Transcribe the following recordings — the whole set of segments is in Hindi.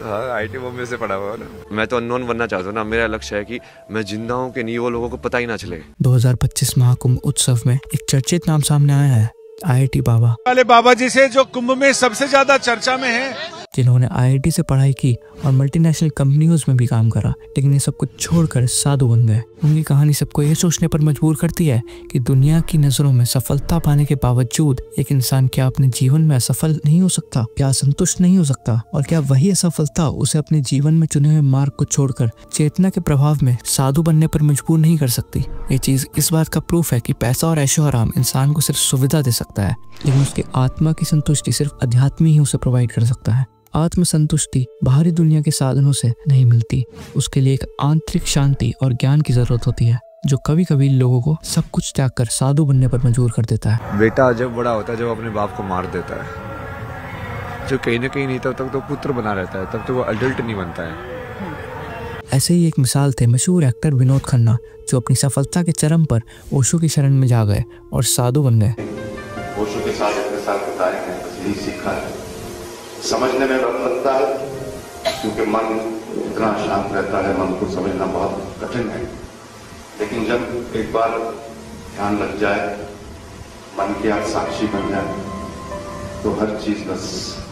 हाँ, आईटी बॉम्बे से पढ़ा हुआ ना। मैं तो अननोन बनना चाहता हूँ ना। मेरा लक्ष्य है कि मैं जिंदा हूँ कि नहीं वो लोगों को पता ही ना चले। 2025 महाकुंभ उत्सव में एक चर्चित नाम सामने आया है, IIT बाबा वाले बाबा जी से, जो कुंभ में सबसे ज्यादा चर्चा में है, जिन्होंने IIT से पढ़ाई की और मल्टीनेशनल कंपनियों में भी काम करा, लेकिन ये सब कुछ छोड़कर साधु बन गए। उनकी कहानी सबको ये सोचने पर मजबूर करती है कि दुनिया की नजरों में सफलता पाने के बावजूद एक इंसान क्या अपने जीवन में असफल नहीं हो सकता, क्या संतुष्ट नहीं हो सकता, और क्या वही असफलता उसे अपने जीवन में चुने हुए मार्ग को छोड़कर चेतना के प्रभाव में साधु बनने पर मजबूर नहीं कर सकती। ये चीज इस बात का प्रूफ है कि पैसा और ऐशो आराम इंसान को सिर्फ सुविधा दे सकता है, लेकिन उसकी आत्मा की संतुष्टि सिर्फ अध्यात्म ही उसे प्रोवाइड कर सकता है। आत्म संतुष्टि बाहरी दुनिया के साधनों से नहीं मिलती, उसके लिए एक आंतरिक शांति और ज्ञान की जरूरत होती है, जो कभी कभी लोगों को सब कुछ त्याग कर साधु बनने पर मजबूर कर देता है। बेटा जब बड़ा होता है, जब अपने बाप को मार देता है, जो कहीं ना कहीं नहीं, तब तक तो पुत्र बना रहता है, तब तो वो अडल्ट नहीं बनता है। ऐसे ही एक मिसाल थे मशहूर एक्टर विनोद खन्ना, जो अपनी सफलता के चरम पर ओशो की शरण में जा गए और साधु बन गए। ओशो के साथ इतने साल बिताए हैं, बस यही सीखा है। समझने में वक्त लगता है क्योंकि मन इतना शांत रहता है, मन को समझना बहुत कठिन है, लेकिन जब एक बार ध्यान लग जाए, मन की आंख साक्षी बन जाए, तो हर चीज बस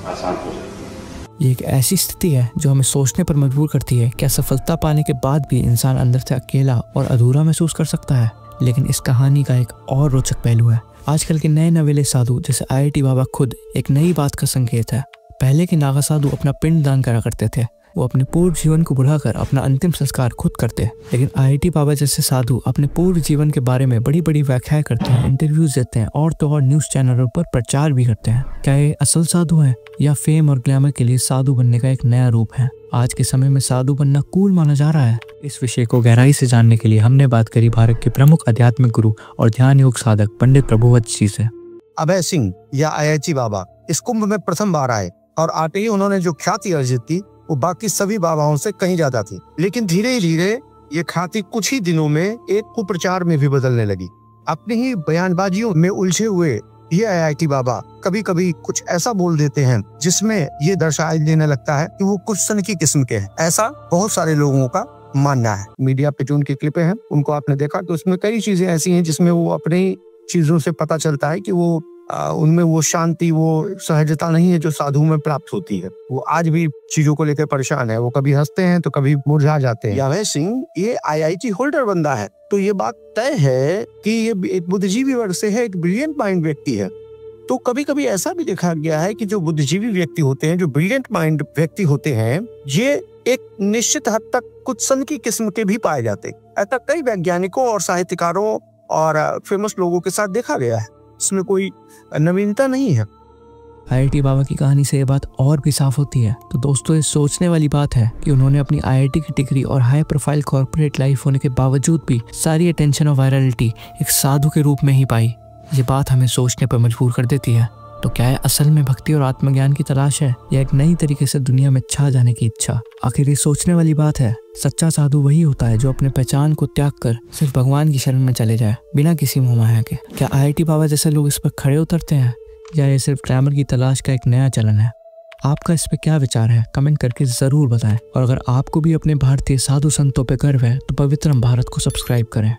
आसान हो जाती है। ये एक ऐसी स्थिति है जो हमें सोचने पर मजबूर करती है, क्या सफलता पाने के बाद भी इंसान अंदर से अकेला और अधूरा महसूस कर सकता है। लेकिन इस कहानी का एक और रोचक पहलू है। आजकल के नए नवेले साधु जैसे IIT बाबा खुद एक नई बात का संकेत है। पहले के नागा साधु अपना पिंड दान करा करते थे, वो अपने पूर्व जीवन को बुढ़ाकर अपना अंतिम संस्कार खुद करते, लेकिन IIT बाबा जैसे साधु अपने पूर्व जीवन के बारे में बड़ी बड़ी व्याख्याएं करते हैं, इंटरव्यूज देते हैं और तो और न्यूज चैनलों पर प्रचार भी करते हैं। क्या ये असल साधु है या फेम और ग्लैमर के लिए साधु बनने का एक नया रूप है? आज के समय में साधु बनना कूल माना जा रहा है। इस विषय को गहराई से जानने के लिए हमने बात करी भारत के प्रमुख आध्यात्मिक गुरु और ध्यान योग साधक पंडित प्रभुवत जी से। अभय सिंह या IIT बाबा इस कुंभ में प्रथम बार आए और आते ही उन्होंने जो ख्याति अर्जित की वो बाकी सभी बाबाओं से कहीं ज्यादा थी, लेकिन धीरे धीरे ये ख्याति कुछ ही दिनों में एक कुप्रचार में भी बदलने लगी। अपनी ही बयानबाजियों में उलझे हुए ये IIT बाबा कभी कभी कुछ ऐसा बोल देते हैं जिसमें ये दर्शाई देने लगता है कि वो कुछ सन की किस्म के हैं। ऐसा बहुत सारे लोगों का मानना है। मीडिया पे जो उनकी क्लिपें हैं उनको आपने देखा तो उसमें कई चीजें ऐसी हैं जिसमें वो अपनी चीजों से पता चलता है कि वो उनमें वो शांति, वो सहजता नहीं है जो साधु में प्राप्त होती है। वो आज भी चीजों को लेकर परेशान है, वो कभी हंसते हैं तो कभी मुरझा जाते हैं। अभय सिंह ये IIT होल्डर बंदा है, तो ये बात तय है कि ये एक बुद्धिजीवी वर्ग से है, एक ब्रिलियंट माइंड व्यक्ति है। तो कभी कभी ऐसा भी देखा गया है कि जो बुद्धिजीवी व्यक्ति होते हैं, जो ब्रिलियंट माइंड व्यक्ति होते हैं, ये एक निश्चित हद तक कुछ सन की किस्म के भी पाए जाते हैं। ऐसा कई वैज्ञानिकों और साहित्यकारों और फेमस लोगों के साथ देखा गया है, इसमें कोई नवीनता नहीं है। IIT बाबा की कहानी से ये बात और भी साफ होती है। तो दोस्तों, ये सोचने वाली बात है कि उन्होंने अपनी IIT की डिग्री और हाई प्रोफाइल कॉर्पोरेट लाइफ होने के बावजूद भी सारी अटेंशन और वायरलिटी एक साधु के रूप में ही पाई। ये बात हमें सोचने पर मजबूर कर देती है। तो क्या है असल में भक्ति और आत्मज्ञान की तलाश है या एक नई तरीके से दुनिया में छा जाने की इच्छा? आखिर ये सोचने वाली बात है। सच्चा साधु वही होता है जो अपने पहचान को त्याग कर सिर्फ भगवान की शरण में चले जाए, बिना किसी मोह माया के। क्या IIT बाबा जैसे लोग इस पर खड़े उतरते हैं या ये सिर्फ ग्लैमर की तलाश का एक नया चलन है? आपका इस पे क्या विचार है? कमेंट करके जरूर बताएं। और अगर आपको भी अपने भारतीय साधु संतों पे गर्व है तो पवित्रम भारत को सब्सक्राइब करें।